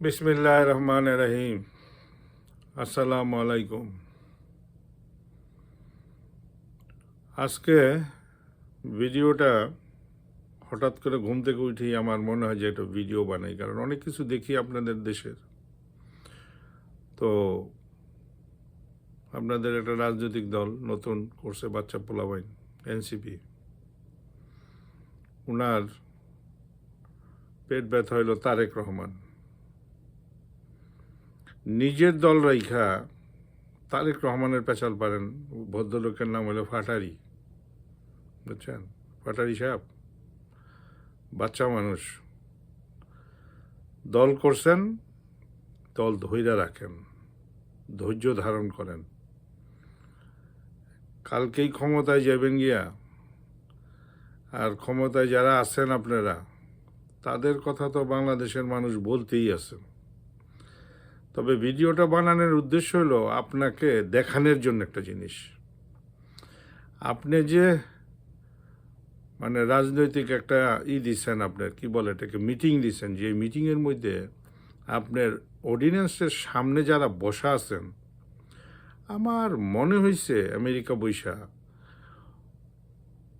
বিসমিল্লাহির রহমানির রহিম। আসসালামু আলাইকুম। আজকে ভিডিওটা হঠাৎ করে ঘুম থেকে উঠেই আমার মনে হয় যে একটা ভিডিও বানাই, কারণ অনেক কিছু দেখি আপনাদের দেশের। তো আপনাদের একটা রাজনৈতিক দল নতুন করছে, বাচ্চা পোলাপাইন, এনসিপি। ওনার পেট ব্যথা হইল তারেক রহমান। নিজের দল রাইখা তারেক রহমানের পেঁচাল পারেন। ভদ্রলোকের নাম হলো ফাটারি, বুঝছেন? ফাটারি সাহেব বাচ্চা মানুষ, দল করছেন, দল ধৈর্য রাখেন, ধৈর্য ধারণ করেন। কালকেই ক্ষমতায় যাবেন গিয়া, আর ক্ষমতায় যারা আছেন আপনারা, তাদের কথা তো বাংলাদেশের মানুষ বলতেই আছেন। তবে ভিডিওটা বানানোর উদ্দেশ্য হলো আপনাকে দেখানোর জন্য একটা জিনিস। আপনি যে রাজনৈতিক একটা দিচ্ছেন, আপনার কি বলে এটাকে, মিটিং দিচ্ছেন, যে মিটিংয়ের মধ্যে আপনার অডিয়েন্সের সামনে যারা বসা আছেন, আমার মনে হয়েছে আমেরিকা বৈশা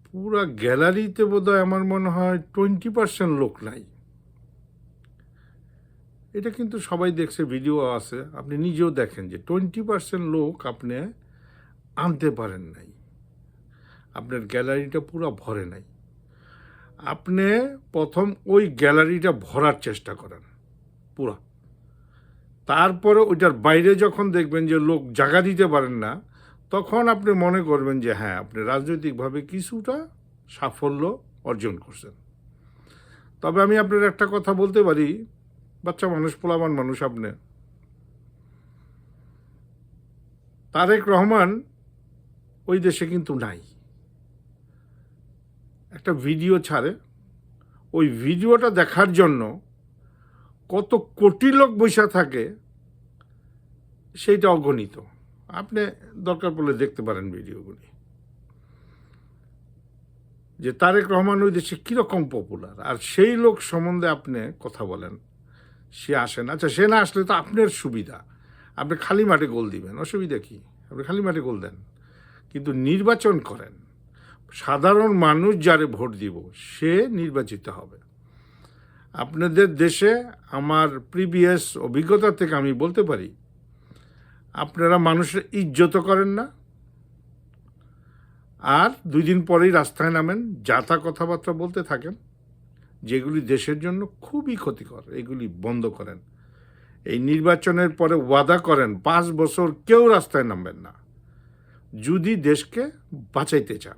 পুরা গ্যালারিতে বোধহয় আমার মনে হয় 20% লোক নাই। এটা কিন্তু সবাই দেখছে, ভিডিও আছে, আপনি নিজেও দেখেন যে 20% লোক আপনি আনতে পারেন নাই। আপনার গ্যালারিটা পুরো ভরে নাই। আপনি প্রথম ওই গ্যালারিটা ভরার চেষ্টা করেন পুরা, তারপরে ওইটার বাইরে যখন দেখবেন যে লোক জায়গা দিতে পারেন না, তখন আপনি মনে করবেন যে হ্যাঁ, আপনি রাজনৈতিকভাবে কিছুটা সাফল্য অর্জন করছেন। তবে আমি আপনার একটা কথা বলতে পারি, বাচ্চা মানুষ, পোলাবান মানুষ, আপনি তারেক রহমান ওই দেশে কিন্তু নাই। একটা ভিডিও ছাড়ে, ওই ভিডিওটা দেখার জন্য কত কোটি লোক বসে থাকে সেইটা অগণিত। আপনি দরকার পড়লে দেখতে পারেন ভিডিওগুলি, যে তারেক রহমান ওই দেশে কীরকম পপুলার। আর সেই লোক সম্বন্ধে আপনি কথা বলেন, সে আসেন। আচ্ছা, সে না আসলে তো আপনার সুবিধা, আপনি খালি মাঠে গোল দিবেন, অসুবিধা কি? আপনি খালি মাঠে গোল দেন, কিন্তু নির্বাচন করেন। সাধারণ মানুষ যারে ভোট দিব সে নির্বাচিত হবে। আপনাদের দেশে আমার প্রিভিয়াস অভিজ্ঞতা থেকে আমি বলতে পারি, আপনারা মানুষের ইজ্জত করেন না, আর 2 দিন পরেই রাস্তায় নামেন, যাতা কথাবার্তা বলতে থাকেন, যেগুলি দেশের জন্য খুবই ক্ষতিকর। এগুলি বন্ধ করেন। এই নির্বাচনের পরে ওয়াদা করেন 5 বছর কেউ রাস্তায় নামবেন না, যদি দেশকে বাঁচাইতে চান।